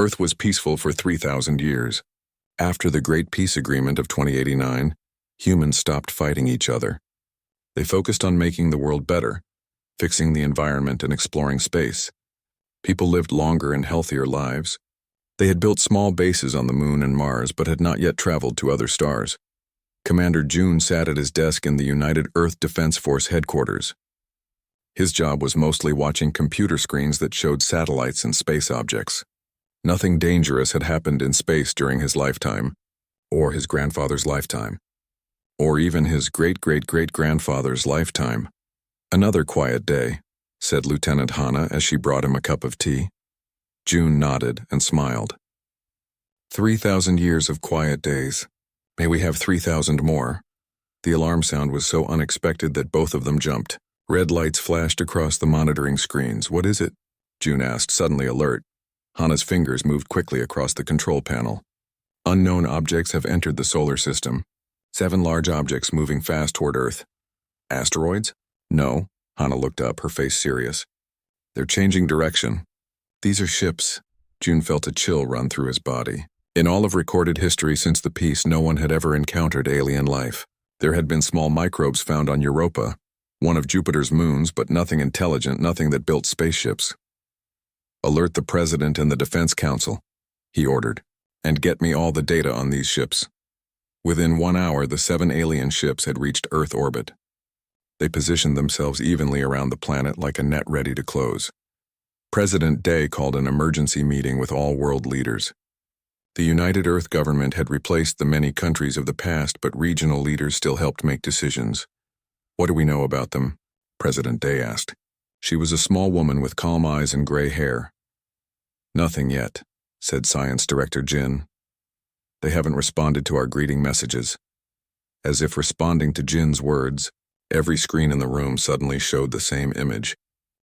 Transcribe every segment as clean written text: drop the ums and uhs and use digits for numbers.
Earth was peaceful for 3,000 years. After the Great Peace Agreement of 2089, humans stopped fighting each other. They focused on making the world better, fixing the environment and exploring space. People lived longer and healthier lives. They had built small bases on the Moon and Mars but had not yet traveled to other stars. Commander June sat at his desk in the United Earth Defense Force headquarters. His job was mostly watching computer screens that showed satellites and space objects. Nothing dangerous had happened in space during his lifetime, or his grandfather's lifetime, or even his great-great-great-grandfather's lifetime. "Another quiet day," said Lieutenant Hana as she brought him a cup of tea. June nodded and smiled. 3,000 years of quiet days. May we have 3,000 more. The alarm sound was so unexpected that both of them jumped. Red lights flashed across the monitoring screens. "What is it?" June asked, suddenly alert. Hana's fingers moved quickly across the control panel. "Unknown objects have entered the solar system. 7 large objects moving fast toward Earth." "Asteroids?" "No." Hana looked up, her face serious. "They're changing direction." "These are ships." June felt a chill run through his body. In all of recorded history since the peace, no one had ever encountered alien life. There had been small microbes found on Europa, one of Jupiter's moons, but nothing intelligent, nothing that built spaceships. "Alert the President and the Defense Council," he ordered, "and get me all the data on these ships." Within 1 hour, the 7 alien ships had reached Earth orbit. They positioned themselves evenly around the planet like a net ready to close. President Day called an emergency meeting with all world leaders. The United Earth government had replaced the many countries of the past, but regional leaders still helped make decisions. "What do we know about them?" President Day asked. She was a small woman with calm eyes and gray hair. "Nothing yet," said Science Director Jin. "They haven't responded to our greeting messages." As if responding to Jin's words, every screen in the room suddenly showed the same image.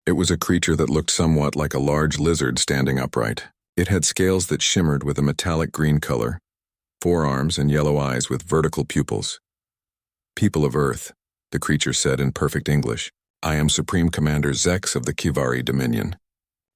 It was a creature that looked somewhat like a large lizard standing upright. It had scales that shimmered with a metallic green color, 4 arms and yellow eyes with vertical pupils. "People of Earth," the creature said in perfect English, "I am Supreme Commander Zex of the Kivari Dominion.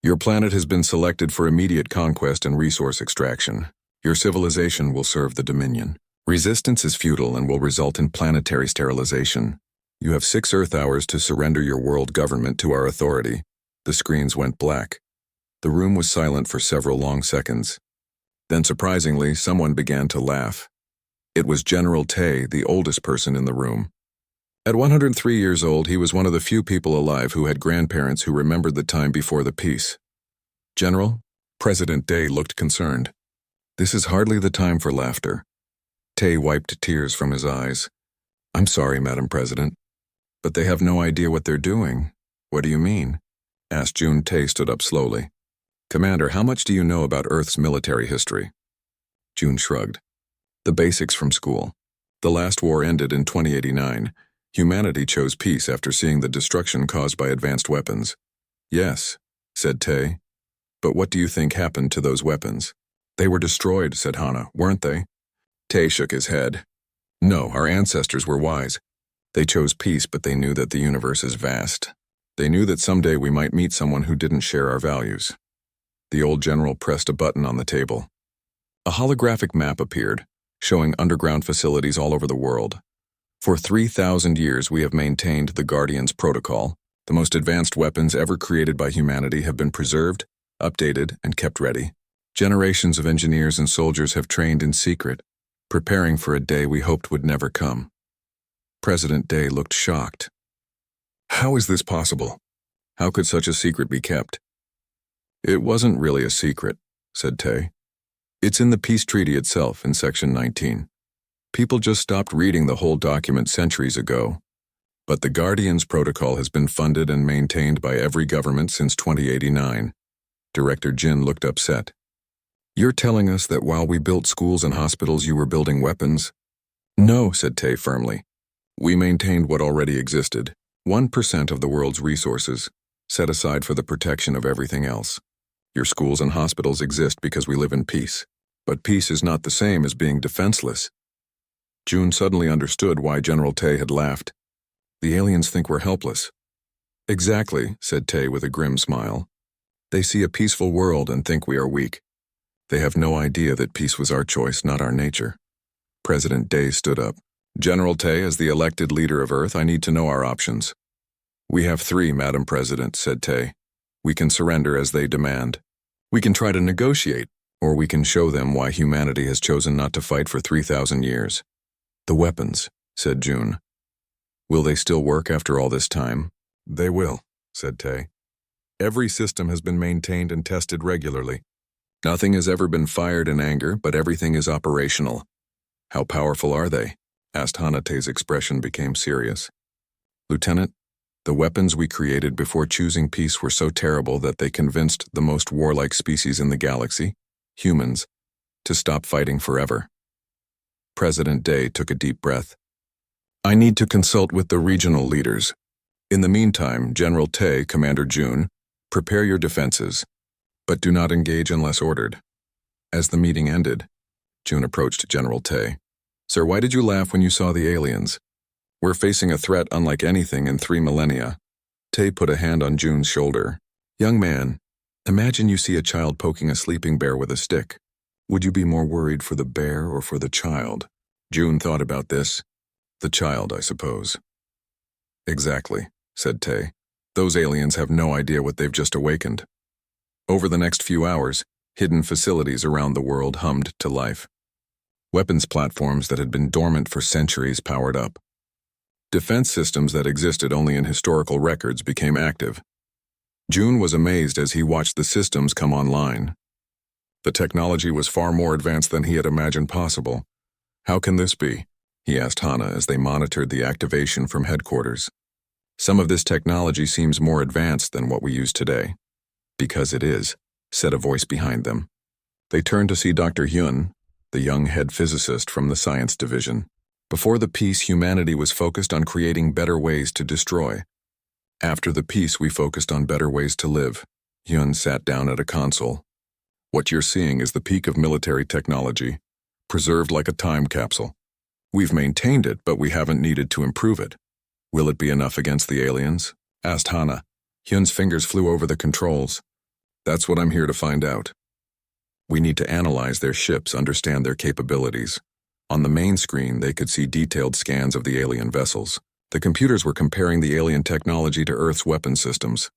Your planet has been selected for immediate conquest and resource extraction. Your civilization will serve the Dominion. Resistance is futile and will result in planetary sterilization. You have 6 Earth hours to surrender your world government to our authority." The screens went black. The room was silent for several long seconds. Then, surprisingly, someone began to laugh. It was General Tay, the oldest person in the room. At 103 years old, he was one of the few people alive who had grandparents who remembered the time before the peace. "General?" President Day looked concerned. "This is hardly the time for laughter." Tay wiped tears from his eyes. "I'm sorry, Madam President, but they have no idea what they're doing." "What do you mean?" asked June. Tay stood up slowly. "Commander, how much do you know about Earth's military history?" June shrugged. "The basics from school. The last war ended in 2089. Humanity chose peace after seeing the destruction caused by advanced weapons." "Yes," said Tay. "But what do you think happened to those weapons?" "They were destroyed," said Hana, "weren't they?" Tay shook his head. "No, our ancestors were wise. They chose peace, but they knew that the universe is vast. They knew that someday we might meet someone who didn't share our values." The old general pressed a button on the table. A holographic map appeared, showing underground facilities all over the world. "For 3,000 years we have maintained the Guardian's Protocol. The most advanced weapons ever created by humanity have been preserved, updated, and kept ready. Generations of engineers and soldiers have trained in secret, preparing for a day we hoped would never come." President Day looked shocked. "How is this possible? How could such a secret be kept?" "It wasn't really a secret," said Tay. "It's in the peace treaty itself in Section 19. People just stopped reading the whole document centuries ago. But the Guardian's Protocol has been funded and maintained by every government since 2089. Director Jin looked upset. "You're telling us that while we built schools and hospitals, you were building weapons?" "No," said Tay firmly. "We maintained what already existed, 1% of the world's resources, set aside for the protection of everything else. Your schools and hospitals exist because we live in peace. But peace is not the same as being defenseless." June suddenly understood why General Tay had laughed. "The aliens think we're helpless." "Exactly," said Tay with a grim smile. "They see a peaceful world and think we are weak. They have no idea that peace was our choice, not our nature. President Day stood up. General Tay, as the elected leader of Earth, I need to know our options. We have three, Madam President, said Tay. We can surrender as they demand. We can try to negotiate, or we can show them why humanity has chosen not to fight for 3,000 years. The weapons, said June. Will they still work after all this time? They will, said Tay. Every system has been maintained and tested regularly. Nothing has ever been fired in anger, but everything is operational. How powerful are they? Asked Hana. Tay's expression became serious. Lieutenant, the weapons we created before choosing peace were so terrible that they convinced the most warlike species in the galaxy, humans, to stop fighting forever. President Day took a deep breath. I need to consult with the regional leaders. In the meantime, General Tay, Commander June, prepare your defenses, but do not engage unless ordered. As the meeting ended, June approached General Tay. Sir, why did you laugh when you saw the aliens? We're facing a threat unlike anything in 3 millennia. Tay put a hand on June's shoulder. Young man, imagine you see a child poking a sleeping bear with a stick. Would you be more worried for the bear or for the child? June thought about this. The child, I suppose. Exactly, said Tay. Those aliens have no idea what they've just awakened. Over the next few hours, hidden facilities around the world hummed to life. Weapons platforms that had been dormant for centuries powered up. Defense systems that existed only in historical records became active. June was amazed as he watched the systems come online. The technology was far more advanced than he had imagined possible. How can this be? He asked Hana as they monitored the activation from headquarters. Some of this technology seems more advanced than what we use today. Because it is, said a voice behind them. They turned to see Dr. Hyun, the young head physicist from the science division. Before the peace, humanity was focused on creating better ways to destroy. After the peace, we focused on better ways to live. Hyun sat down at a console. What you're seeing is the peak of military technology, preserved like a time capsule. We've maintained it, but we haven't needed to improve it. Will it be enough against the aliens? Asked Hana. Hyun's fingers flew over the controls. That's what I'm here to find out. We need to analyze their ships, understand their capabilities. On the main screen, they could see detailed scans of the alien vessels. The computers were comparing the alien technology to Earth's weapon systems.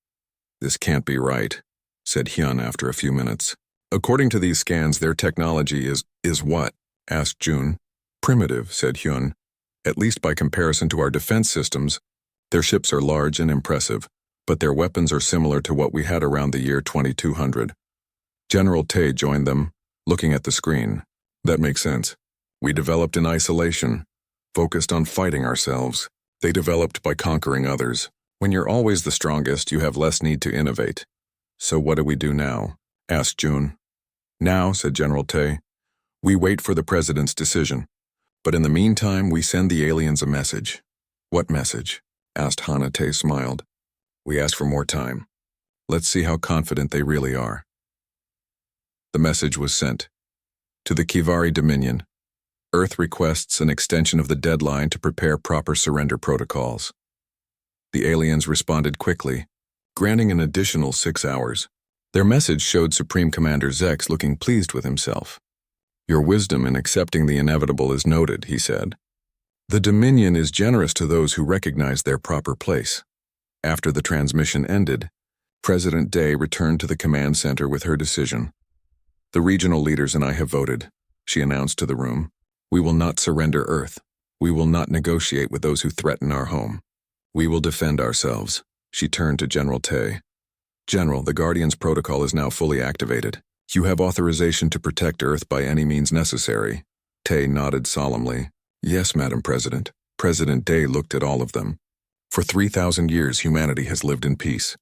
This can't be right, said Hyun after a few minutes. According to these scans, their technology is what? Asked June. Primitive, said Hyun. At least by comparison to our defense systems, their ships are large and impressive, but their weapons are similar to what we had around the year 2200. General Tay joined them, looking at the screen. That makes sense. We developed in isolation, focused on fighting ourselves. They developed by conquering others. When you're always the strongest, you have less need to innovate. So what do we do now? Asked June. Now, said General Tay, we wait for the president's decision. But in the meantime, we send the aliens a message. What message? Asked Hana. Tay smiled. We ask for more time. Let's see how confident they really are. The message was sent. To the Kivari Dominion, Earth requests an extension of the deadline to prepare proper surrender protocols. The aliens responded quickly, granting an additional 6 hours. Their message showed Supreme Commander Zex looking pleased with himself. Your wisdom in accepting the inevitable is noted, he said. The Dominion is generous to those who recognize their proper place. After the transmission ended, President Day returned to the command center with her decision. The regional leaders and I have voted, she announced to the room. We will not surrender Earth. We will not negotiate with those who threaten our home. We will defend ourselves. She turned to General Tay. General, the Guardian's protocol is now fully activated. You have authorization to protect Earth by any means necessary. Tay nodded solemnly. Yes, Madam President. President Day looked at all of them. For 3,000 years, humanity has lived in peace.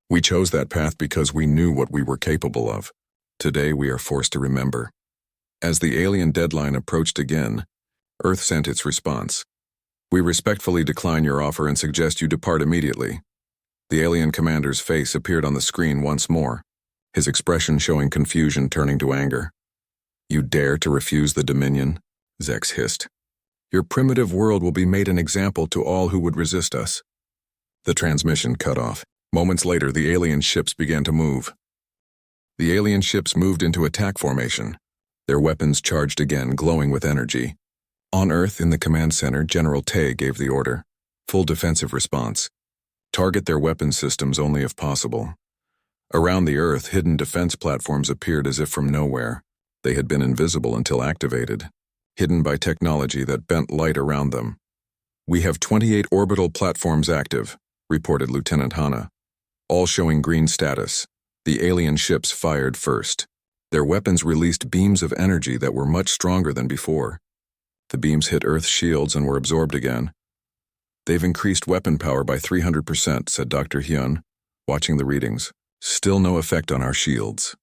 We chose that path because we knew what we were capable of. Today, we are forced to remember. As the alien deadline approached again, Earth sent its response. We respectfully decline your offer and suggest you depart immediately. The alien commander's face appeared on the screen once more, his expression showing confusion turning to anger. You dare to refuse the Dominion? Zex hissed. Your primitive world will be made an example to all who would resist us. The transmission cut off. Moments later, the alien ships began to move. The alien ships moved into attack formation, their weapons charged again, glowing with energy. On Earth, in the command center, General Tay gave the order. Full defensive response. Target their weapon systems only if possible. Around the Earth, hidden defense platforms appeared as if from nowhere. They had been invisible until activated, hidden by technology that bent light around them. "We have 28 orbital platforms active," reported Lieutenant Hanna, all showing green status. The alien ships fired first. Their weapons released beams of energy that were much stronger than before. The beams hit Earth's shields and were absorbed again. "They've increased weapon power by 300%, said Dr. Hyun, watching the readings. "Still no effect on our shields."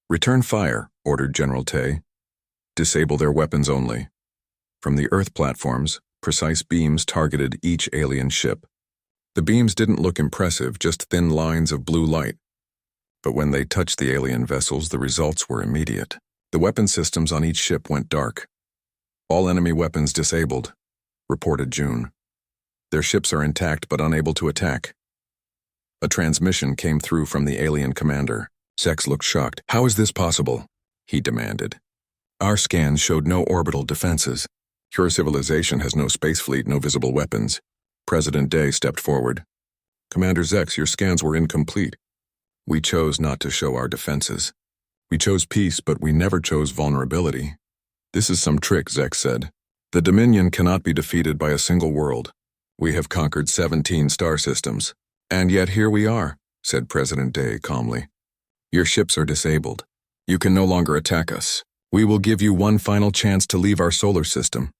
"Return fire," ordered General Tay. "Disable their weapons only." From the Earth platforms, precise beams targeted each alien ship. The beams didn't look impressive, just thin lines of blue light. But when they touched the alien vessels, the results were immediate. The weapon systems on each ship went dark. "All enemy weapons disabled," reported June. "Their ships are intact but unable to attack." A transmission came through from the alien commander. Zex looked shocked. "How is this possible?" he demanded. "Our scans showed no orbital defenses. Your civilization has no space fleet, no visible weapons." President Day stepped forward. "Commander Zex, your scans were incomplete. We chose not to show our defenses. We chose peace, but we never chose vulnerability." "This is some trick," Zex said. "The Dominion cannot be defeated by a single world. We have conquered 17 star systems. And yet here we are," said President Day calmly. "Your ships are disabled. You can no longer attack us. We will give you one final chance to leave our solar system."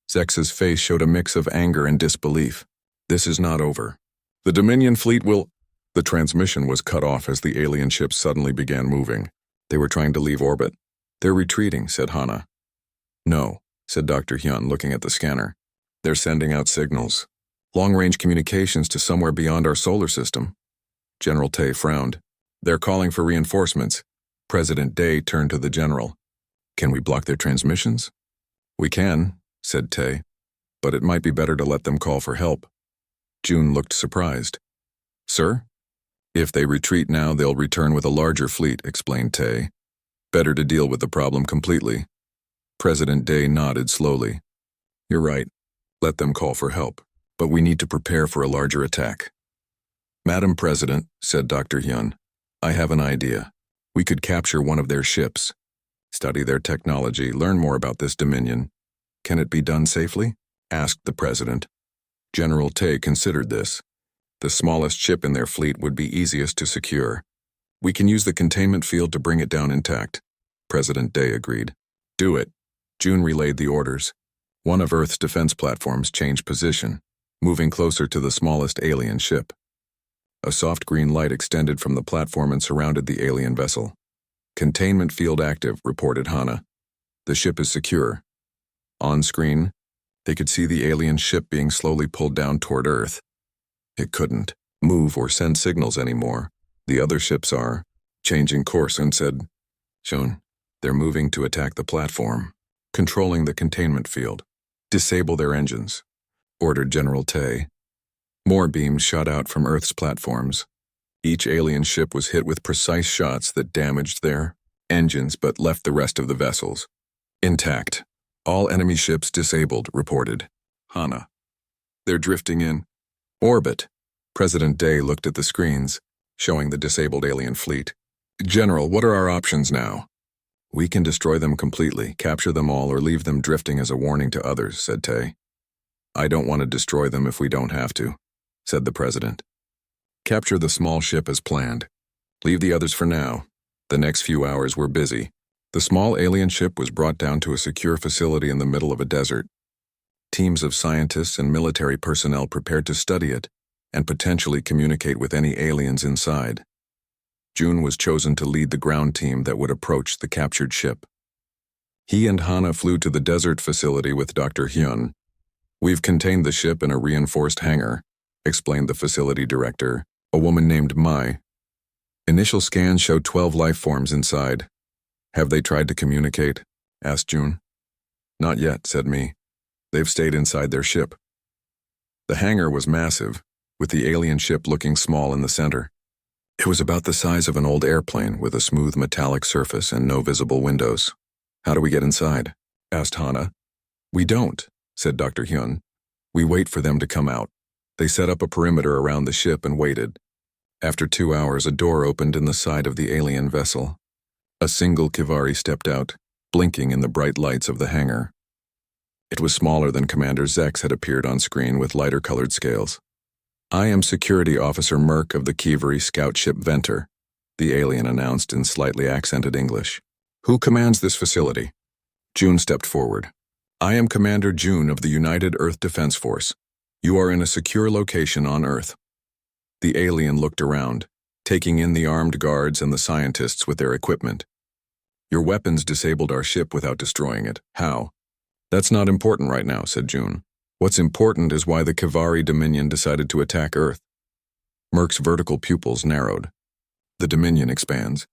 Zex's face showed a mix of anger and disbelief. "This is not over. The Dominion fleet will—" The transmission was cut off as the alien ships suddenly began moving. They were trying to leave orbit. "They're retreating," said Hanna. "No," said Dr. Hyun, looking at the scanner. "They're sending out signals. Long-range communications to somewhere beyond our solar system." General Tay frowned. "They're calling for reinforcements." President Day turned to the general. "Can we block their transmissions?" "We can," said Tay, "but it might be better to let them call for help." June looked surprised. "Sir? If they retreat now, they'll return with a larger fleet," explained Tay. "Better to deal with the problem completely." President Day nodded slowly. "You're right. Let them call for help. But we need to prepare for a larger attack." "Madam President," said Dr. Hyun, "I have an idea. We could capture one of their ships, study their technology, learn more about this Dominion. Can it be done safely?" asked the President. General Tay considered this. The smallest ship in their fleet would be easiest to secure. "We can use the containment field to bring it down intact." President Day agreed. "Do it." June relayed the orders. One of Earth's defense platforms changed position, moving closer to the smallest alien ship. A soft green light extended from the platform and surrounded the alien vessel. "Containment field active," reported Hanna. "The ship is secure." On screen, they could see the alien ship being slowly pulled down toward Earth. It couldn't move or send signals anymore. "The other ships are changing course," and said, "Shown, they're moving to attack the platform, controlling the containment field. Disable their engines," ordered General Tay. More beams shot out from Earth's platforms. Each alien ship was hit with precise shots that damaged their engines but left the rest of the vessels intact. "All enemy ships disabled," reported Hanna. "They're drifting in orbit." President Day looked at the screens, showing the disabled alien fleet. "General, what are our options now?" "We can destroy them completely, capture them all, or leave them drifting as a warning to others," said Tay. "I don't want to destroy them if we don't have to," said the President. "Capture the small ship as planned. Leave the others for now." The next few hours were busy. The small alien ship was brought down to a secure facility in the middle of a desert. Teams of scientists and military personnel prepared to study it and potentially communicate with any aliens inside. June was chosen to lead the ground team that would approach the captured ship. He and Hanna flew to the desert facility with Dr. Hyun. "We've contained the ship in a reinforced hangar," explained the facility director, a woman named Mai. "Initial scans showed 12 life forms inside. Have they tried to communicate?" asked June. "Not yet," said Mai. "They've stayed inside their ship." The hangar was massive, with the alien ship looking small in the center. It was about the size of an old airplane with a smooth metallic surface and no visible windows. "How do we get inside?" asked Hana. "We don't," said Dr. Hyun. "We wait for them to come out." They set up a perimeter around the ship and waited. After 2 hours, a door opened in the side of the alien vessel. A single Kivari stepped out, blinking in the bright lights of the hangar. It was smaller than Commander Zex had appeared on screen with lighter-colored scales. "I am Security Officer Merk of the Kivari Scout Ship Venter," the alien announced in slightly accented English. "Who commands this facility?" June stepped forward. "I am Commander June of the United Earth Defense Force. You are in a secure location on Earth." The alien looked around, taking in the armed guards and the scientists with their equipment. "Your weapons disabled our ship without destroying it. How?" "That's not important right now," said June. "What's important is why the Kivari Dominion decided to attack Earth." Merk's vertical pupils narrowed. "The Dominion expands.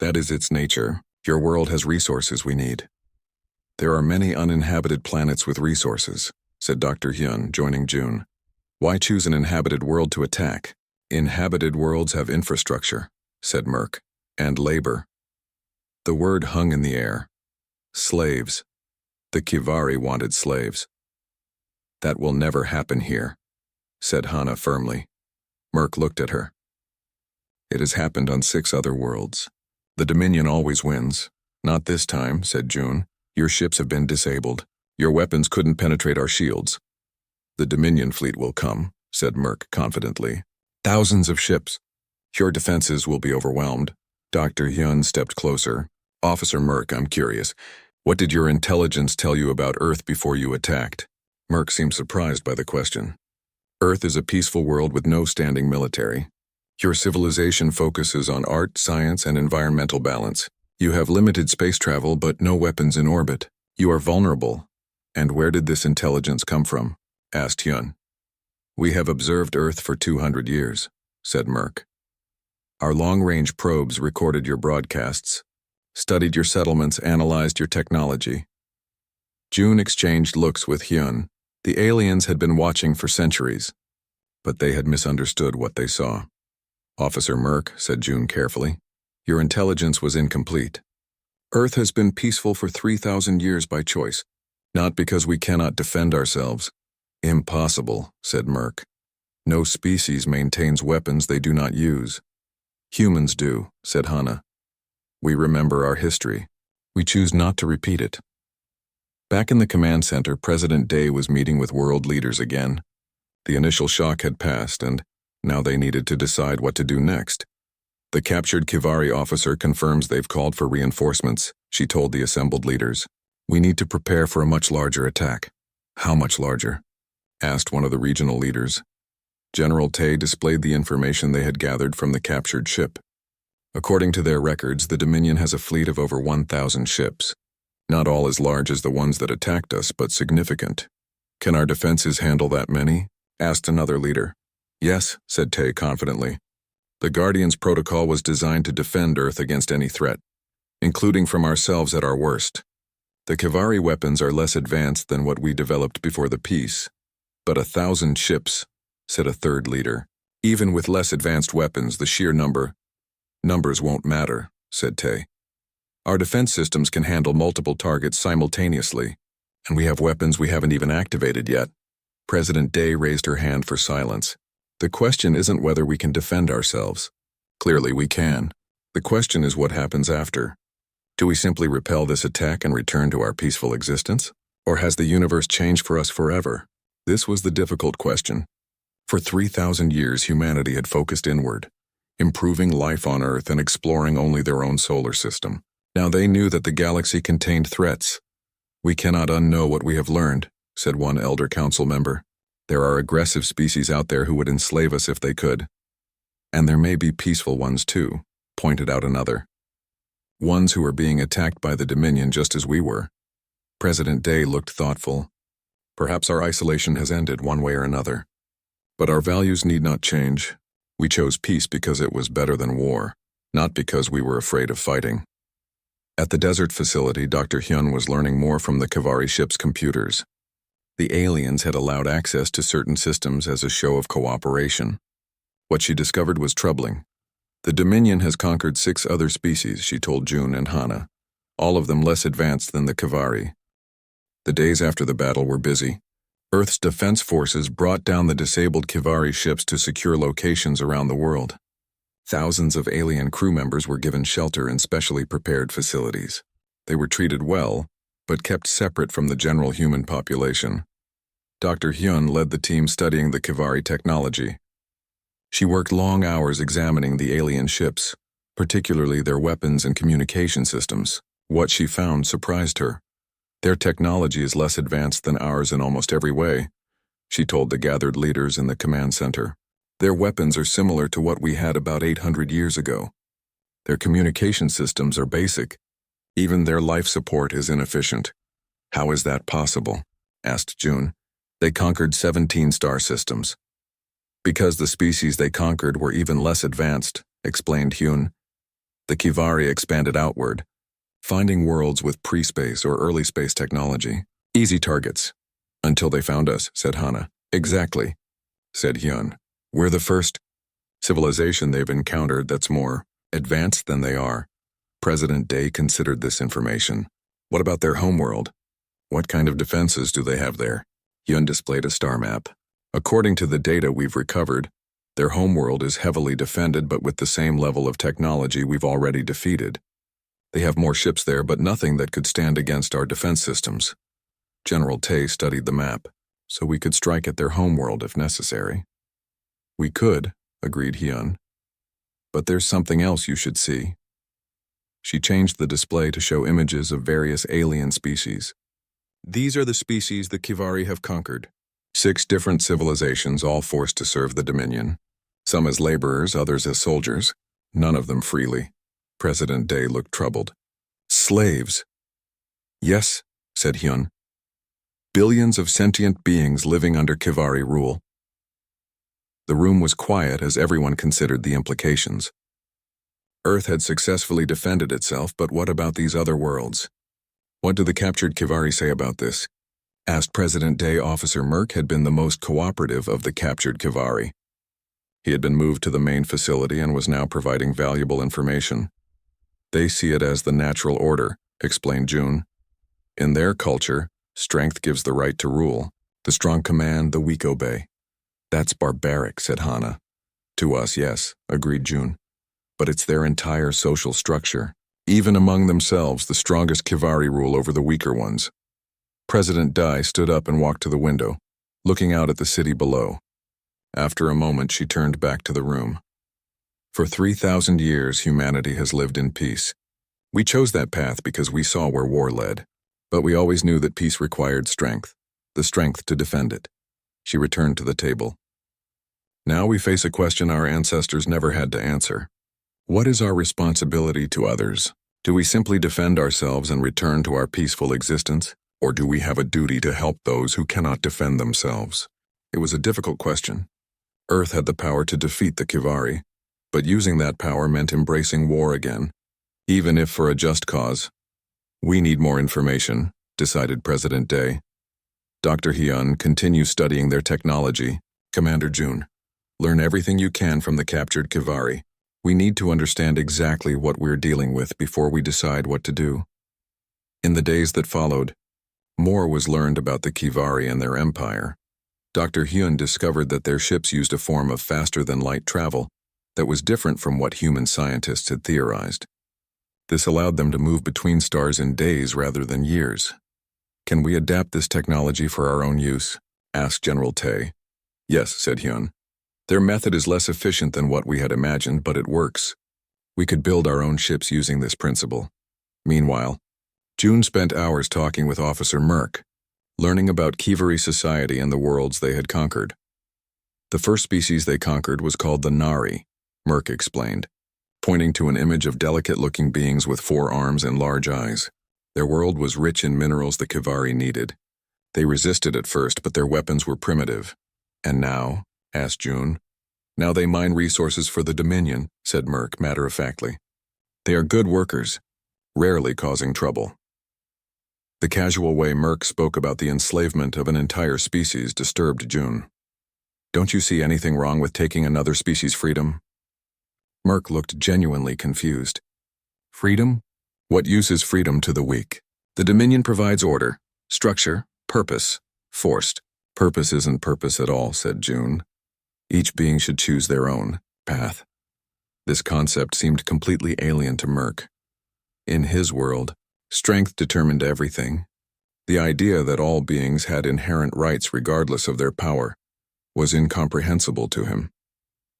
That is its nature. Your world has resources we need." "There are many uninhabited planets with resources," said Dr. Hyun, joining June. "Why choose an inhabited world to attack?" "Inhabited worlds have infrastructure," said Merk, "and labor." The word hung in the air. Slaves. The Kivari wanted slaves. "That will never happen here," said Hana firmly. Merk looked at her. "It has happened on 6 other worlds. The Dominion always wins." "Not this time," said June. "Your ships have been disabled. Your weapons couldn't penetrate our shields." "The Dominion fleet will come," said Merk confidently. "Thousands of ships. Your defenses will be overwhelmed." Dr. Hyun stepped closer. "Officer Merk, I'm curious. What did your intelligence tell you about Earth before you attacked?" Merk seemed surprised by the question. "Earth is a peaceful world with no standing military. Your civilization focuses on art, science, and environmental balance. You have limited space travel but no weapons in orbit. You are vulnerable." "And where did this intelligence come from?" asked Hyun. "We have observed Earth for 200 years, said Merk. "Our long-range probes recorded your broadcasts, studied your settlements, analyzed your technology." June exchanged looks with Hyun. The aliens had been watching for centuries, but they had misunderstood what they saw. "Officer Merk," said June carefully, "your intelligence was incomplete. Earth has been peaceful for 3,000 years by choice, not because we cannot defend ourselves." "Impossible," said Merk. "No species maintains weapons they do not use." "Humans do," said Hana. "We remember our history. We choose not to repeat it." Back in the command center, President Day was meeting with world leaders again. The initial shock had passed, and now they needed to decide what to do next. "The captured Kivari officer confirms they've called for reinforcements," she told the assembled leaders. "We need to prepare for a much larger attack." "How much larger?" asked one of the regional leaders. General Tay displayed the information they had gathered from the captured ship. According to their records, the Dominion has a fleet of over 1,000 ships. Not all as large as the ones that attacked us, but significant. "Can our defenses handle that many?" asked another leader. "Yes," said Tay confidently. "The Guardian's protocol was designed to defend Earth against any threat, including from ourselves at our worst. The Kivari weapons are less advanced than what we developed before the peace. But 1,000 ships," said a third leader. "Even with less advanced weapons, the sheer numbers won't matter," said Tay. "Our defense systems can handle multiple targets simultaneously, and we have weapons we haven't even activated yet." President Day raised her hand for silence. "The question isn't whether we can defend ourselves. Clearly we can. The question is what happens after. Do we simply repel this attack and return to our peaceful existence? Or has the universe changed for us forever?" This was the difficult question. For 3,000 years, humanity had focused inward, improving life on Earth and exploring only their own solar system. Now they knew that the galaxy contained threats. "We cannot unknow what we have learned," said one elder council member. "There are aggressive species out there who would enslave us if they could. And there may be peaceful ones too," pointed out another. "Ones who are being attacked by the Dominion just as we were." President Day looked thoughtful. "Perhaps our isolation has ended one way or another. But our values need not change. We chose peace because it was better than war, not because we were afraid of fighting." At the desert facility, Dr. Hyun was learning more from the Kivari ship's computers. The aliens had allowed access to certain systems as a show of cooperation. What she discovered was troubling. The Dominion has conquered 6 other species, she told June and Hana, all of them less advanced than the Kivari. The days after the battle were busy. Earth's defense forces brought down the disabled Kivari ships to secure locations around the world. Thousands of alien crew members were given shelter in specially prepared facilities. They were treated well, but kept separate from the general human population. Dr. Hyun led the team studying the Kivari technology. She worked long hours examining the alien ships, particularly their weapons and communication systems. What she found surprised her. Their technology is less advanced than ours in almost every way, she told the gathered leaders in the command center. Their weapons are similar to what we had about 800 years ago. Their communication systems are basic. Even their life support is inefficient. How is that possible? Asked June. They conquered 17 star systems. Because the species they conquered were even less advanced, explained Hyun. The Kivari expanded outward, finding worlds with pre-space or early space technology. Easy targets. Until they found us, said Hana. Exactly, said Hyun. We're the first civilization they've encountered that's more advanced than they are. President Day considered this information. What about their homeworld? What kind of defenses do they have there? Hyun displayed a star map. According to the data we've recovered, their homeworld is heavily defended but with the same level of technology we've already defeated. They have more ships there but nothing that could stand against our defense systems. General Tay studied the map, so we could strike at their homeworld if necessary. We could, agreed Hyun. But there's something else you should see. She changed the display to show images of various alien species. These are the species the Kivari have conquered. 6 different civilizations, all forced to serve the Dominion. Some as laborers, others as soldiers. None of them freely. President Day looked troubled. Slaves. Yes, said Hyun. Billions of sentient beings living under Kivari rule. The room was quiet as everyone considered the implications. Earth had successfully defended itself, but what about these other worlds? What do the captured Kivari say about this? Asked President Day. Officer Merk had been the most cooperative of the captured Kivari. He had been moved to the main facility and was now providing valuable information. They see it as the natural order, explained June. In their culture, strength gives the right to rule. The strong command, the weak obey. That's barbaric, said Hana. To us, yes, agreed June. But it's their entire social structure. Even among themselves, the strongest Kivari rule over the weaker ones. President Dai stood up and walked to the window, looking out at the city below. After a moment, she turned back to the room. For 3,000 years, humanity has lived in peace. We chose that path because we saw where war led. But we always knew that peace required strength, the strength to defend it. She returned to the table. Now we face a question our ancestors never had to answer. What is our responsibility to others? Do we simply defend ourselves and return to our peaceful existence? Or do we have a duty to help those who cannot defend themselves? It was a difficult question. Earth had the power to defeat the Kivari, but using that power meant embracing war again, even if for a just cause. We need more information, decided President Day. Dr. Hyun, continue studying their technology. Commander June, learn everything you can from the captured Kivari. We need to understand exactly what we're dealing with before we decide what to do. In the days that followed, more was learned about the Kivari and their empire. Dr. Hyun discovered that their ships used a form of faster-than-light travel that was different from what human scientists had theorized. This allowed them to move between stars in days rather than years. Can we adapt this technology for our own use? Asked General Tay. Yes, said Hyun. Their method is less efficient than what we had imagined, but it works. We could build our own ships using this principle. Meanwhile, June spent hours talking with Officer Merk, learning about Kivari society and the worlds they had conquered. The first species they conquered was called the Nari, Merk explained, pointing to an image of delicate-looking beings with 4 arms and large eyes. Their world was rich in minerals the Kivari needed. They resisted at first, but their weapons were primitive. And now? Asked June. Now they mine resources for the Dominion, said Merk matter-of-factly. They are good workers, rarely causing trouble. The casual way Merk spoke about the enslavement of an entire species disturbed June. Don't you see anything wrong with taking another species' freedom? Merc looked genuinely confused. Freedom? What use is freedom to the weak? The Dominion provides order, structure, purpose. Forced. Purpose isn't purpose at all, said June. Each being should choose their own path. This concept seemed completely alien to Merc. In his world, strength determined everything. The idea that all beings had inherent rights regardless of their power was incomprehensible to him.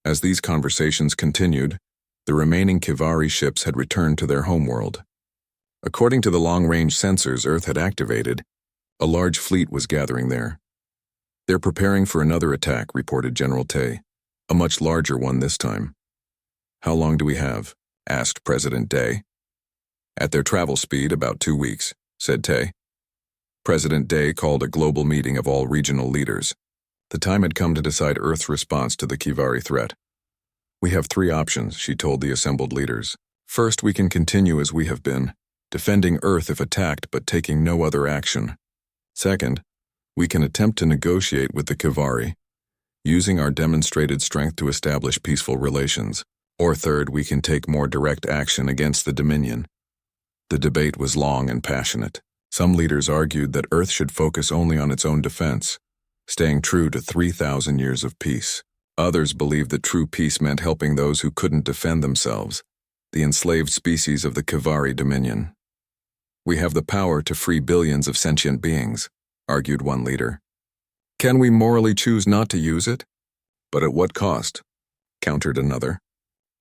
As these conversations continued, the remaining Kivari ships had returned to their homeworld. According to the long-range sensors Earth had activated, a large fleet was gathering there. They're preparing for another attack, reported General Tay, a much larger one this time. How long do we have? Asked President Day. At their travel speed, about 2 weeks, said Tay. President Day called a global meeting of all regional leaders. The time had come to decide Earth's response to the Kivari threat. We have 3 options, she told the assembled leaders. First, we can continue as we have been, defending Earth if attacked but taking no other action. Second, we can attempt to negotiate with the Kivari, using our demonstrated strength to establish peaceful relations. Or third, we can take more direct action against the Dominion. The debate was long and passionate. Some leaders argued that Earth should focus only on its own defense, staying true to 3,000 years of peace. Others believed that true peace meant helping those who couldn't defend themselves, the enslaved species of the Kivari Dominion. We have the power to free billions of sentient beings, argued one leader. Can we morally choose not to use it? But at what cost? Countered another.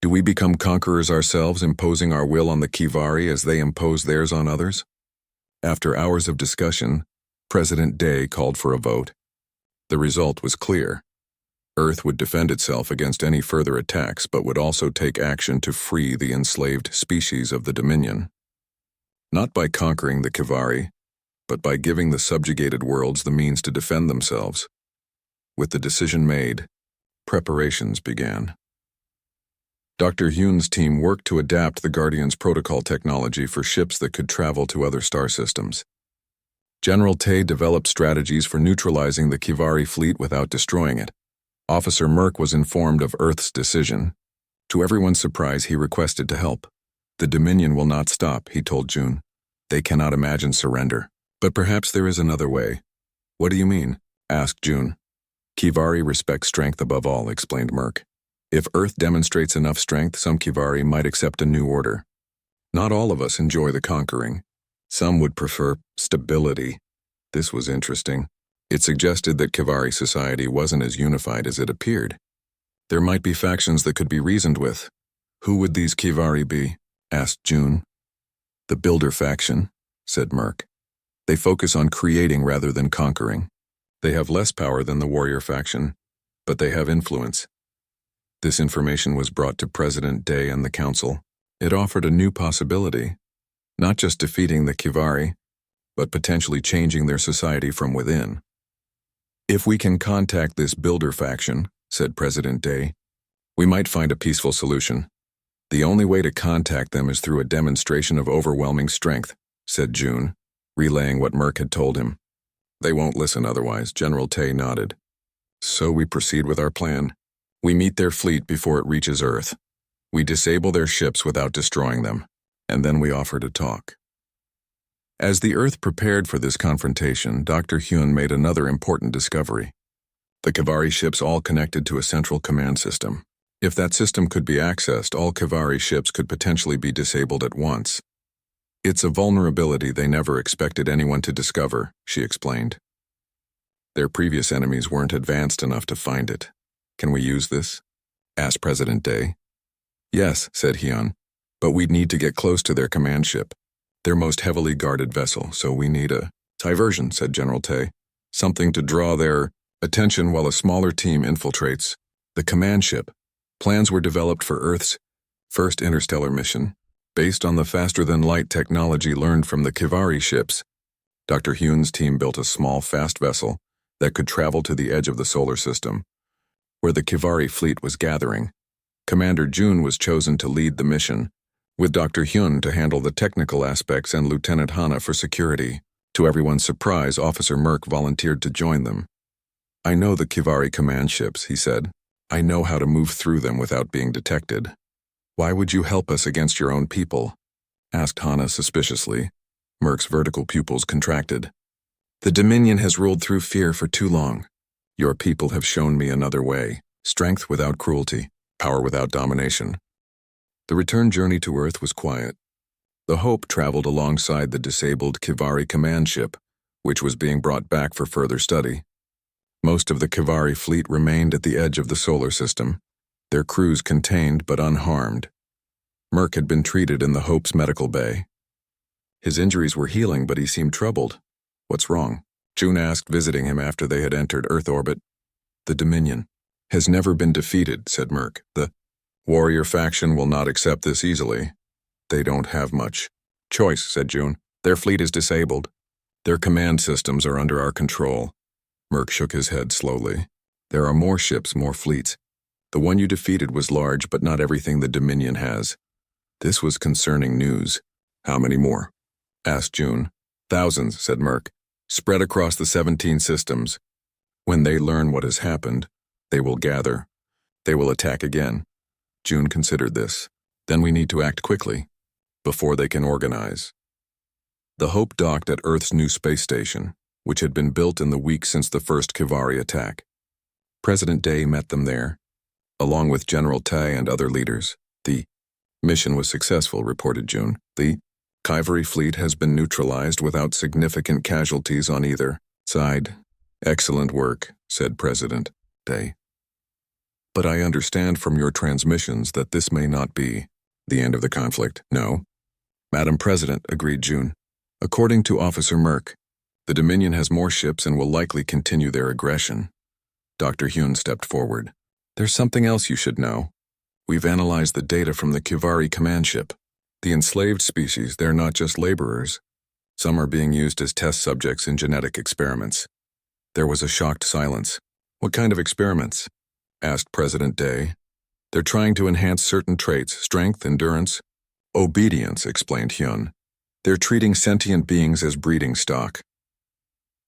Do we become conquerors ourselves, imposing our will on the Kivari as they impose theirs on others? After hours of discussion, President Day called for a vote. The result was clear. Earth would defend itself against any further attacks, but would also take action to free the enslaved species of the Dominion. Not by conquering the Kivari, but by giving the subjugated worlds the means to defend themselves. With the decision made, preparations began. Dr. Hyun's team worked to adapt the Guardian's protocol technology for ships that could travel to other star systems. General Tay developed strategies for neutralizing the Kivari fleet without destroying it. Officer Merc was informed of Earth's decision. To everyone's surprise, he requested to help. The Dominion will not stop, he told June. They cannot imagine surrender. But perhaps there is another way. What do you mean? Asked June. Kivari respect strength above all, explained Merc. If Earth demonstrates enough strength, some Kivari might accept a new order. Not all of us enjoy the conquering. Some would prefer stability. This was interesting. It suggested that Kivari society wasn't as unified as it appeared. There might be factions that could be reasoned with. Who would these Kivari be? Asked June. The Builder faction, said Merc. They focus on creating rather than conquering. They have less power than the Warrior faction, but they have influence. This information was brought to President Day and the Council. It offered a new possibility, not just defeating the Kivari, but potentially changing their society from within. If we can contact this Builder faction, said President Day, we might find a peaceful solution. The only way to contact them is through a demonstration of overwhelming strength, said June, relaying what Merc had told him. They won't listen otherwise, General Tay nodded. So we proceed with our plan. We meet their fleet before it reaches Earth. We disable their ships without destroying them, and then we offer to talk. As the Earth prepared for this confrontation, Dr. Hyun made another important discovery. The Kivari ships all connected to a central command system. If that system could be accessed, all Kivari ships could potentially be disabled at once. It's a vulnerability they never expected anyone to discover, she explained. Their previous enemies weren't advanced enough to find it. Can we use this? Asked President Day. Yes, said Hyun, but we'd need to get close to their command ship. Their most heavily guarded vessel, so we need a diversion, said General Tay. Something to draw their attention while a smaller team infiltrates the command ship. Plans were developed for Earth's first interstellar mission, based on the faster-than-light technology learned from the Kivari ships. Dr. Hyun's team built a small, fast vessel that could travel to the edge of the solar system, where the Kivari fleet was gathering. Commander June was chosen to lead the mission, with Dr. Hyun to handle the technical aspects and Lieutenant Hana for security. To everyone's surprise, Officer Merc volunteered to join them. I know the Kivari command ships, he said. I know how to move through them without being detected. Why would you help us against your own people? Asked Hana suspiciously. Merc's vertical pupils contracted. The Dominion has ruled through fear for too long. Your people have shown me another way. Strength without cruelty, power without domination. The return journey to Earth was quiet. The Hope traveled alongside the disabled Kivari command ship, which was being brought back for further study. Most of the Kivari fleet remained at the edge of the solar system, their crews contained but unharmed. Merc had been treated in the Hope's medical bay. His injuries were healing, but he seemed troubled. What's wrong? June asked, visiting him after they had entered Earth orbit. The Dominion has never been defeated, said Merc. The warrior faction will not accept this easily. They don't have much choice, said June. Their fleet is disabled. Their command systems are under our control. Merc shook his head slowly. There are more ships, more fleets. The one you defeated was large, but not everything the Dominion has. This was concerning news. How many more? Asked June. Thousands, said Merc, spread across the 17 systems. When they learn what has happened, they will gather. They will attack again. June considered this. Then we need to act quickly, before they can organize. The Hope docked at Earth's new space station, which had been built in the week since the first Kivari attack. President Day met them there, along with General Tai and other leaders. The mission was successful, reported June. The Kivari fleet has been neutralized without significant casualties on either side. Excellent work, said President Day. But I understand from your transmissions that this may not be the end of the conflict. No. Madam President, agreed June. According to Officer Merc, the Dominion has more ships and will likely continue their aggression. Dr. Hyun stepped forward. There's something else you should know. We've analyzed the data from the Kivari command ship. The enslaved species, they're not just laborers. Some are being used as test subjects in genetic experiments. There was a shocked silence. What kind of experiments? Asked President Day. They're trying to enhance certain traits, strength, endurance. Obedience, explained Hyun. They're treating sentient beings as breeding stock.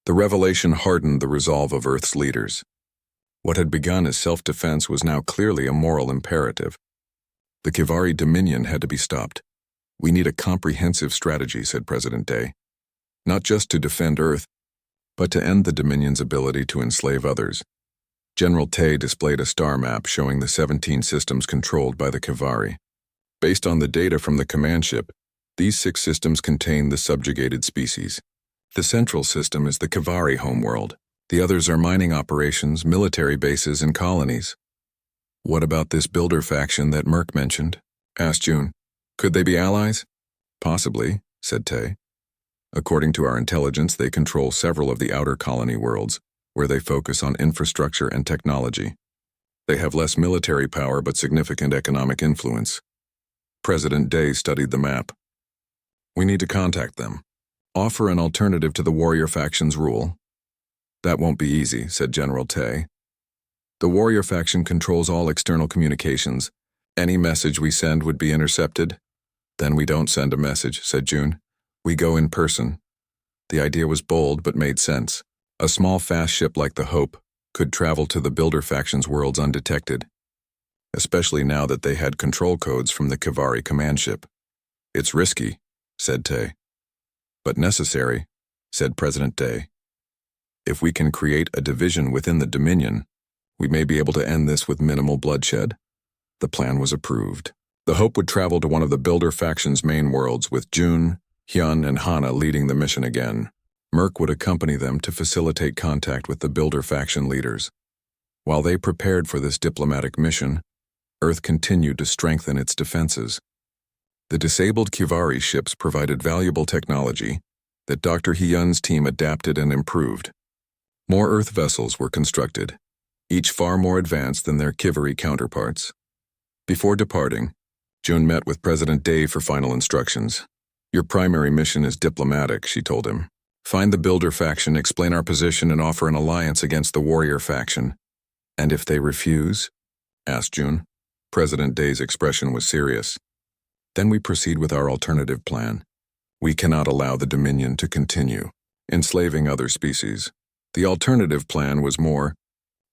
The revelation hardened the resolve of Earth's leaders. What had begun as self-defense was now clearly a moral imperative. The Kivari Dominion had to be stopped. We need a comprehensive strategy, said President Day. Not just to defend Earth, but to end the Dominion's ability to enslave others. General Tay displayed a star map showing the 17 systems controlled by the Kivari. Based on the data from the command ship, these 6 systems contain the subjugated species. The central system is the Kivari homeworld. The others are mining operations, military bases, and colonies. What about this builder faction that Merc mentioned? Asked June. Could they be allies? Possibly, said Tay. According to our intelligence, they control several of the outer colony worlds, where they focus on infrastructure and technology. They have less military power but significant economic influence. President Day studied the map. We need to contact them. Offer an alternative to the warrior faction's rule. That won't be easy, said General Tay. The warrior faction controls all external communications. Any message we send would be intercepted. Then we don't send a message, said June. We go in person. The idea was bold but made sense. A small fast ship like the Hope could travel to the builder faction's worlds undetected, especially now that they had control codes from the Kivari command ship. It's risky, said Tay. But necessary, said President Day. If we can create a division within the Dominion, we may be able to end this with minimal bloodshed. The plan was approved. The Hope would travel to one of the builder faction's main worlds with June, Hyun, and Hana leading the mission again. Merc would accompany them to facilitate contact with the builder faction leaders. While they prepared for this diplomatic mission, Earth continued to strengthen its defenses. The disabled Kivari ships provided valuable technology that Dr. Hyun's team adapted and improved. More Earth vessels were constructed, each far more advanced than their Kivari counterparts. Before departing, June met with President Day for final instructions. Your primary mission is diplomatic, she told him. Find the builder faction, explain our position, and offer an alliance against the warrior faction. And if they refuse? Asked June. President Day's expression was serious. Then we proceed with our alternative plan. We cannot allow the Dominion to continue enslaving other species. The alternative plan was more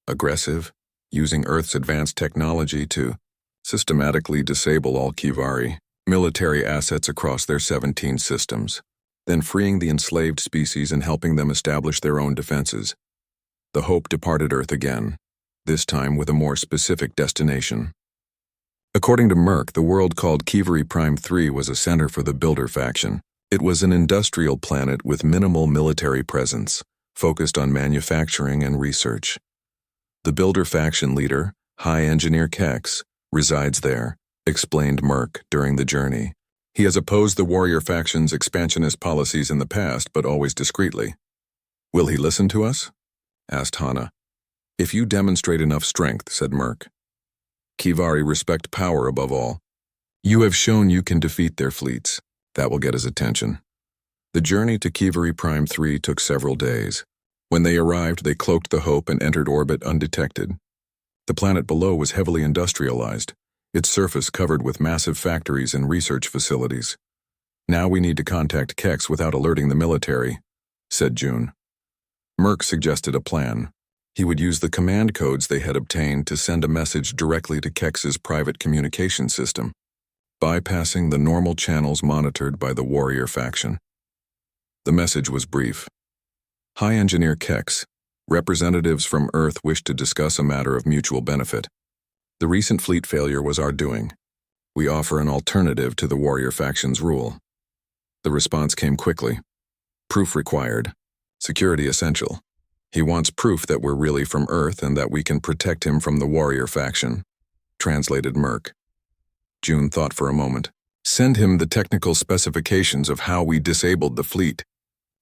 aggressive, using Earth's advanced technology to Systematically disable all Kivari military assets across their 17 systems, then freeing the enslaved species and helping them establish their own defenses. The Hope departed Earth again, this time with a more specific destination. According to Merck, the world called Kivari Prime 3 was a center for the Builder faction. It was an industrial planet with minimal military presence, focused on manufacturing and research. The Builder faction leader, High Engineer Kex, resides there, explained Merck during the journey. He has opposed the warrior faction's expansionist policies in the past, but always discreetly. Will he listen to us? Asked Hana. If you demonstrate enough strength, said Merck. Kivari respect power above all. You have shown you can defeat their fleets. That will get his attention. The journey to Kivari Prime 3 took several days. When they arrived, they cloaked the Hope and entered orbit undetected. The planet below was heavily industrialized, its surface covered with massive factories and research facilities. Now we need to contact Kex without alerting the military, said June. Merck suggested a plan. He would use the command codes they had obtained to send a message directly to Kex's private communication system, bypassing the normal channels monitored by the warrior faction. The message was brief. High Engineer Kex, representatives from Earth wish to discuss a matter of mutual benefit. The recent fleet failure was our doing. We offer an alternative to the warrior faction's rule. The response came quickly. Proof required. Security essential. He wants proof that we're really from Earth and that we can protect him from the warrior faction, translated Merck. June thought for a moment. Send him the technical specifications of how we disabled the fleet.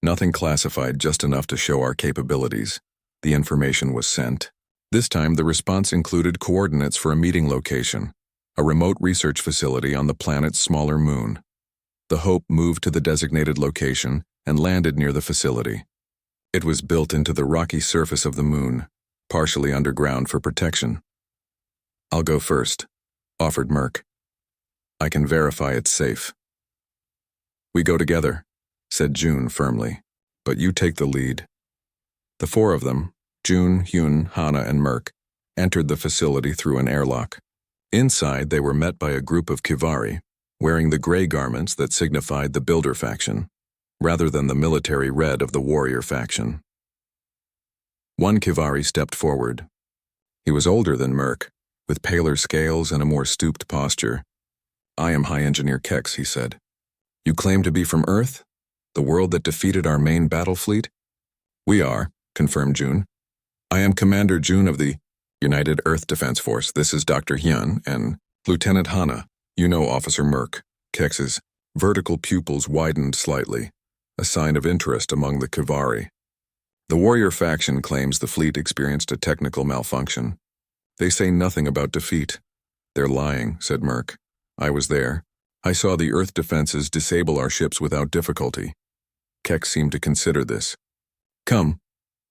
Nothing classified, just enough to show our capabilities. The information was sent. This time, the response included coordinates for a meeting location, a remote research facility on the planet's smaller moon. The Hope moved to the designated location and landed near the facility. It was built into the rocky surface of the moon, partially underground for protection. I'll go first, offered Merck. I can verify it's safe. We go together, said June firmly, but you take the lead. The four of them, June, Hyun, Hana, and Merck, entered the facility through an airlock. Inside, they were met by a group of Kivari, wearing the gray garments that signified the Builder faction, rather than the military red of the warrior faction. One Kivari stepped forward. He was older than Merck, with paler scales and a more stooped posture. I am High Engineer Kex, he said. You claim to be from Earth? The world that defeated our main battle fleet? We are, confirmed June. I am Commander June of the United Earth Defense Force. This is Dr. Hyun and Lieutenant Hana. You know Officer Merck. Kex's vertical pupils widened slightly, a sign of interest among the Kivari. The warrior faction claims the fleet experienced a technical malfunction. They say nothing about defeat. They're lying, said Merck. I was there. I saw the Earth defenses disable our ships without difficulty. Kex seemed to consider this. Come,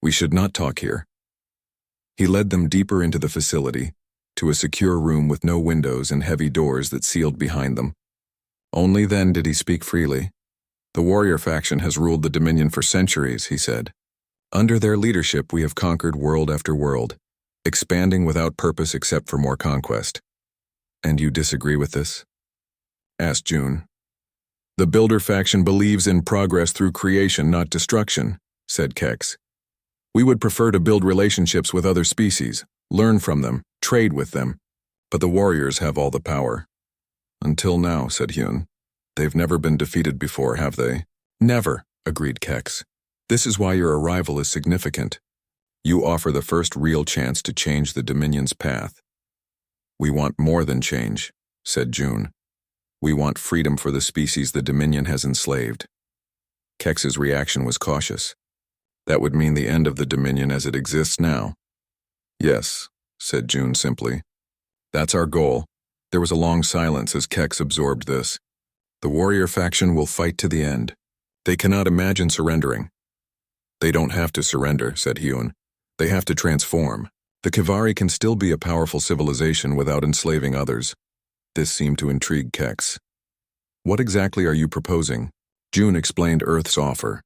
we should not talk here. He led them deeper into the facility, to a secure room with no windows and heavy doors that sealed behind them. Only then did he speak freely. The warrior faction has ruled the Dominion for centuries, he said. Under their leadership, we have conquered world after world, expanding without purpose except for more conquest. And you disagree with this? Asked June. The Builder faction believes in progress through creation, not destruction, said Kex. We would prefer to build relationships with other species, learn from them, trade with them. But the warriors have all the power. Until now, said Hyun. They've never been defeated before, have they? Never, agreed Kex. This is why your arrival is significant. You offer the first real chance to change the Dominion's path. We want more than change, said June. We want freedom for the species the Dominion has enslaved. Kex's reaction was cautious. That would mean the end of the Dominion as it exists now. Yes, said June simply. That's our goal. There was a long silence as Kex absorbed this. The warrior faction will fight to the end. They cannot imagine surrendering. They don't have to surrender, said Hyun. They have to transform. The Kivari can still be a powerful civilization without enslaving others. This seemed to intrigue Kex. What exactly are you proposing? June explained Earth's offer.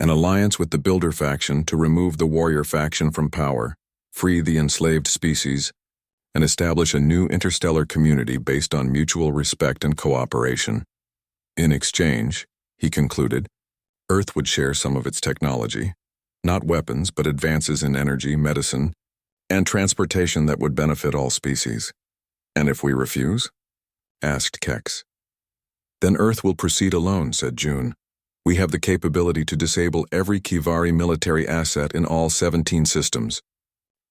An alliance with the Builder faction to remove the warrior faction from power, free the enslaved species, and establish a new interstellar community based on mutual respect and cooperation. In exchange, he concluded, Earth would share some of its technology, not weapons, but advances in energy, medicine, and transportation that would benefit all species. And if we refuse? Asked Kex. Then Earth will proceed alone, said June. We have the capability to disable every Kivari military asset in all 17 systems.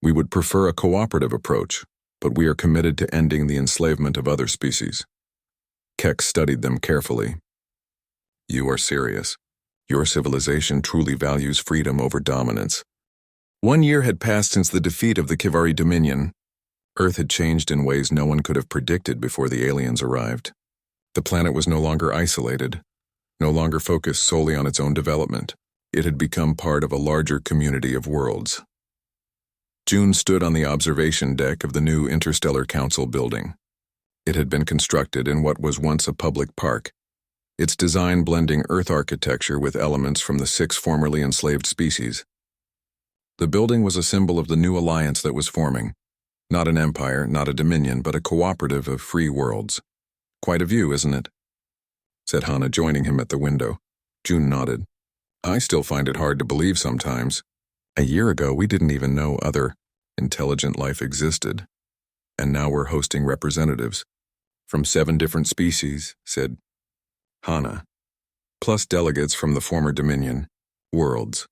We would prefer a cooperative approach, but we are committed to ending the enslavement of other species. Kex studied them carefully. You are serious. Your civilization truly values freedom over dominance. 1 year had passed since the defeat of the Kivari Dominion. Earth had changed in ways no one could have predicted before the aliens arrived. The planet was no longer isolated, no longer focused solely on its own development. It had become part of a larger community of worlds. June stood on the observation deck of the new Interstellar Council building. It had been constructed in what was once a public park, its design blending Earth architecture with elements from the 6 formerly enslaved species. The building was a symbol of the new alliance that was forming. Not an empire, not a dominion, but a cooperative of free worlds. Quite a view, isn't it? Said Hannah, joining him at the window. June nodded. I still find it hard to believe sometimes. A year ago, we didn't even know other intelligent life existed. And now we're hosting representatives from 7 different species, said Hannah, plus delegates from the former Dominion, worlds.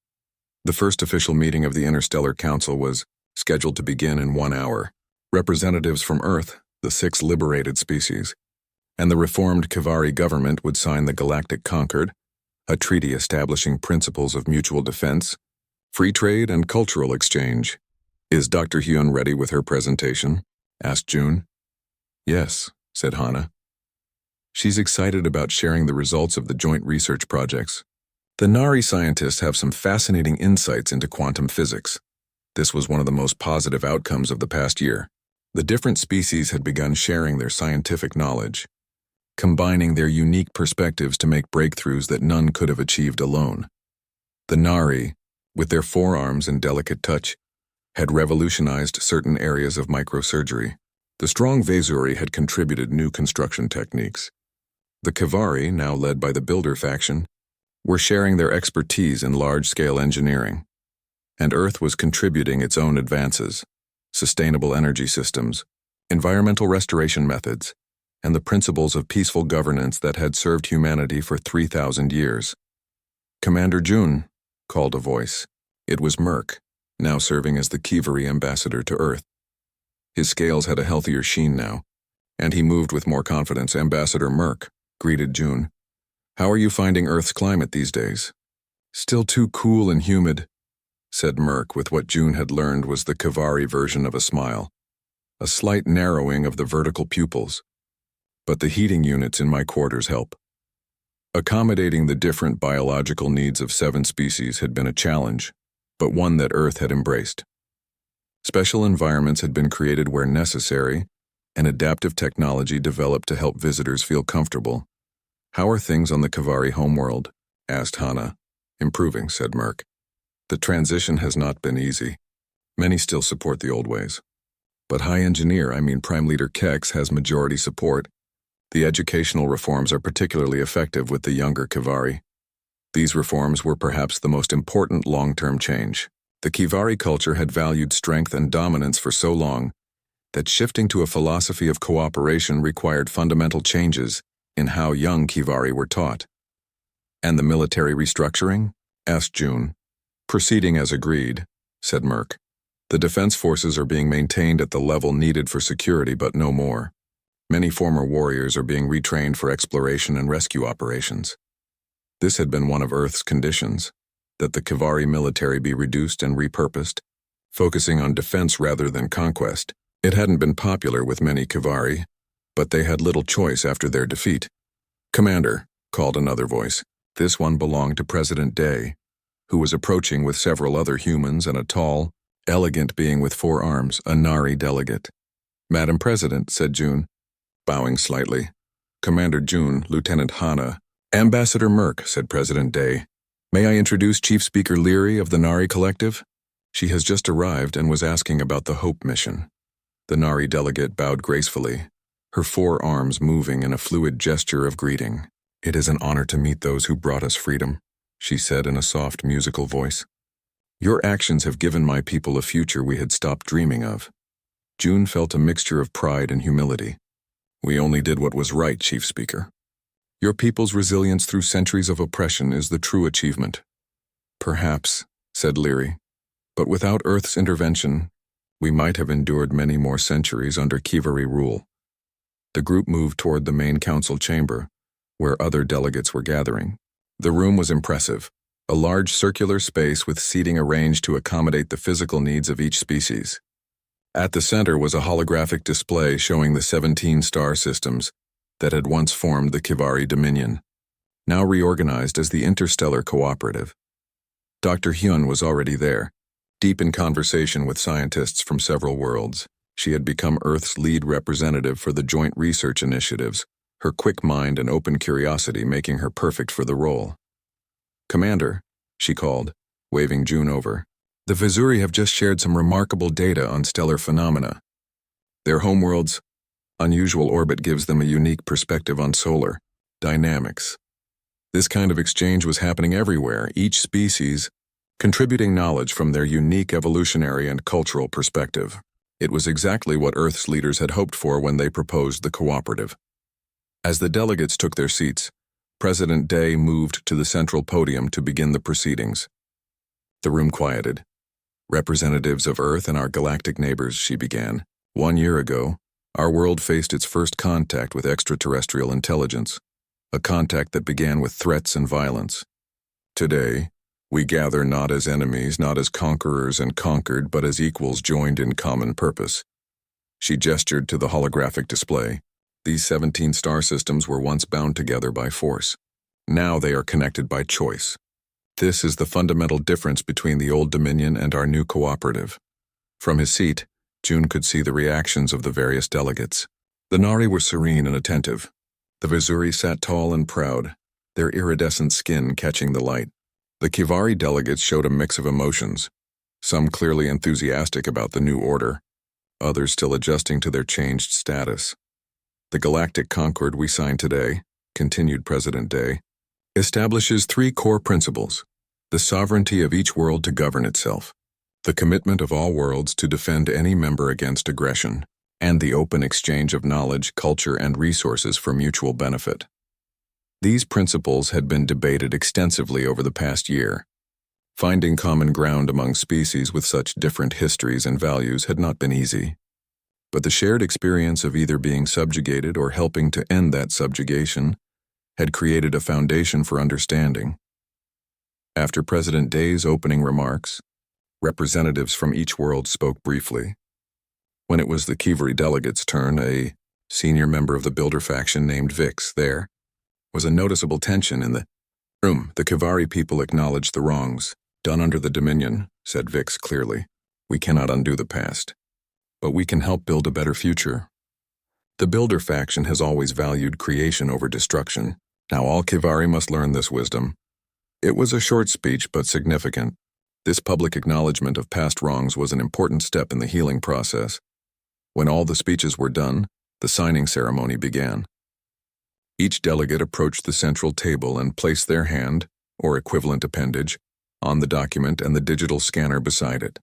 The first official meeting of the Interstellar Council was scheduled to begin in 1 hour. Representatives from Earth, the 6 liberated species, and the reformed Kivari government would sign the Galactic Concord, a treaty establishing principles of mutual defense, free trade, and cultural exchange. Is Dr. Hyun ready with her presentation? Asked June. Yes, said Hannah. She's excited about sharing the results of the joint research projects. The Nari scientists have some fascinating insights into quantum physics. This was one of the most positive outcomes of the past year. The different species had begun sharing their scientific knowledge, combining their unique perspectives to make breakthroughs that none could have achieved alone. The Nari, with their forearms and delicate touch, had revolutionized certain areas of microsurgery. The strong Vezuri had contributed new construction techniques. The Kivari, now led by the Builder faction, were sharing their expertise in large-scale engineering. And Earth was contributing its own advances, sustainable energy systems, environmental restoration methods, and the principles of peaceful governance that had served humanity for 3,000 years. Commander June, called a voice. It was Merc, now serving as the Kivari ambassador to Earth. His scales had a healthier sheen now, and he moved with more confidence. Ambassador Merc greeted June. How are you finding Earth's climate these days? Still too cool and humid, said Merc with what June had learned was the Kivari version of a smile. A slight narrowing of the vertical pupils. But the heating units in my quarters help. Accommodating the different biological needs of 7 species had been a challenge, but one that Earth had embraced. Special environments had been created where necessary, and adaptive technology developed to help visitors feel comfortable. How are things on the Kivari homeworld? Asked Hannah. Improving, said Merc. The transition has not been easy. Many still support the old ways. But High Engineer, Prime Leader Kex, has majority support. The educational reforms are particularly effective with the younger Kivari. These reforms were perhaps the most important long-term change. The Kivari culture had valued strength and dominance for so long that shifting to a philosophy of cooperation required fundamental changes in how young Kivari were taught. And the military restructuring? Asked June. Proceeding as agreed, said Merc. The defense forces are being maintained at the level needed for security, but no more. Many former warriors are being retrained for exploration and rescue operations. This had been one of Earth's conditions, that the Kivari military be reduced and repurposed, focusing on defense rather than conquest. It hadn't been popular with many Kivari, but they had little choice after their defeat. Commander, called another voice. This one belonged to President Day, who was approaching with several other humans and a tall, elegant being with 4 arms, a Nari delegate. Madam President, said June, bowing slightly. Commander June, Lieutenant Hannah. Ambassador Merc, said President Day. May I introduce Chief Speaker Leary of the Nari Collective? She has just arrived and was asking about the Hope mission. The Nari delegate bowed gracefully, her forearms moving in a fluid gesture of greeting. "It is an honor to meet those who brought us freedom," she said in a soft, musical voice. "Your actions have given my people a future we had stopped dreaming of." June felt a mixture of pride and humility. "We only did what was right, Chief Speaker. Your people's resilience through centuries of oppression is the true achievement." "Perhaps," said Leary, "but without Earth's intervention, we might have endured many more centuries under Kivari rule." The group moved toward the main council chamber, where other delegates were gathering. The room was impressive, a large circular space with seating arranged to accommodate the physical needs of each species. At the center was a holographic display showing the 17 star systems that had once formed the Kivari Dominion, now reorganized as the Interstellar Cooperative. Dr. Hyun was already there, deep in conversation with scientists from several worlds. She had become Earth's lead representative for the joint research initiatives, her quick mind and open curiosity making her perfect for the role. "Commander," she called, waving June over, "the Vizuri have just shared some remarkable data on stellar phenomena. Their homeworld's unusual orbit gives them a unique perspective on solar dynamics." This kind of exchange was happening everywhere, each species contributing knowledge from their unique evolutionary and cultural perspective. It was exactly what Earth's leaders had hoped for when they proposed the cooperative. As the delegates took their seats, President Day moved to the central podium to begin the proceedings. The room quieted. "Representatives of Earth and our galactic neighbors," she began. "1 year ago, our world faced its first contact with extraterrestrial intelligence, a contact that began with threats and violence. Today, we gather not as enemies, not as conquerors and conquered, but as equals joined in common purpose." She gestured to the holographic display. These 17 star systems were once bound together by force. Now they are connected by choice. This is the fundamental difference between the old Dominion and our new cooperative. From his seat, June could see the reactions of the various delegates. The Nari were serene and attentive. The Vizuri sat tall and proud, their iridescent skin catching the light. The Kivari delegates showed a mix of emotions, some clearly enthusiastic about the new order, others still adjusting to their changed status. "The Galactic Concord we signed today," continued President Day, "establishes 3 core principles: the sovereignty of each world to govern itself, the commitment of all worlds to defend any member against aggression, and the open exchange of knowledge, culture, and resources for mutual benefit." These principles had been debated extensively over the past year. Finding common ground among species with such different histories and values had not been easy. But the shared experience of either being subjugated or helping to end that subjugation had created a foundation for understanding. After President Day's opening remarks, representatives from each world spoke briefly. When it was the Kivari delegates' turn, a senior member of the Builder faction named Vix there was a noticeable tension in the room. "The Kivari people acknowledged the wrongs done under the Dominion," said Vix clearly. "We cannot undo the past, but we can help build a better future. The Builder faction has always valued creation over destruction. Now all Kivari must learn this wisdom." It was a short speech but significant. This public acknowledgement of past wrongs was an important step in the healing process. When all the speeches were done, the signing ceremony began. Each delegate approached the central table and placed their hand, or equivalent appendage, on the document and the digital scanner beside it.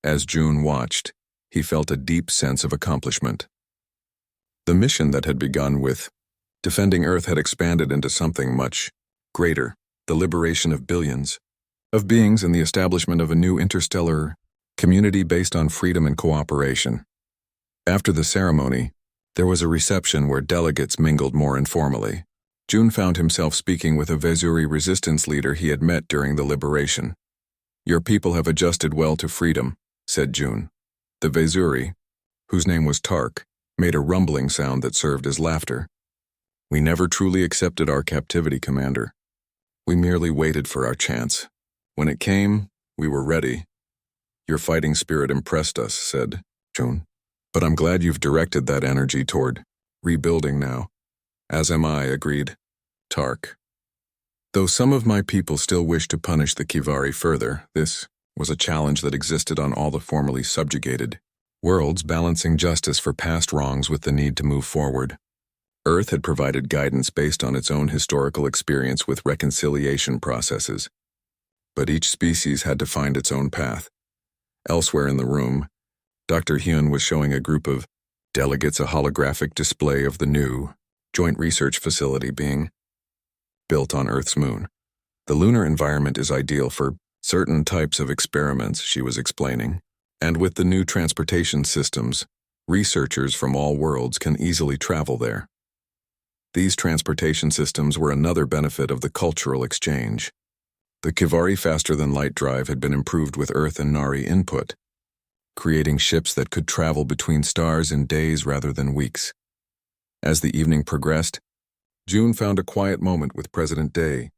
As June watched, he felt a deep sense of accomplishment. The mission that had begun with defending Earth had expanded into something much greater: the liberation of billions of beings and the establishment of a new interstellar community based on freedom and cooperation. After the ceremony, there was a reception where delegates mingled more informally. June found himself speaking with a Vizuri resistance leader he had met during the liberation. "Your people have adjusted well to freedom," said June. The Vizuri, whose name was Tark, made a rumbling sound that served as laughter. "We never truly accepted our captivity, Commander. We merely waited for our chance. When it came, we were ready." "Your fighting spirit impressed us," said June. "But I'm glad you've directed that energy toward rebuilding now." "As am I," agreed Tark. "Though some of my people still wish to punish the Kivari further, this was a challenge that existed on all the formerly subjugated Worlds balancing justice for past wrongs with the need to move forward. Earth had provided guidance based on its own historical experience with reconciliation processes. But each species had to find its own path. Elsewhere in the room, Dr. Hyun was showing a group of delegates a holographic display of the new joint research facility being built on Earth's moon. The lunar environment is ideal for certain types of experiments, she was explaining, and with the new transportation systems, researchers from all worlds can easily travel there. These transportation systems were another benefit of the cultural exchange. The Kivari faster-than-light drive had been improved with Earth and Nari input, creating ships that could travel between stars in days rather than weeks. As the evening progressed, June found a quiet moment with President Day,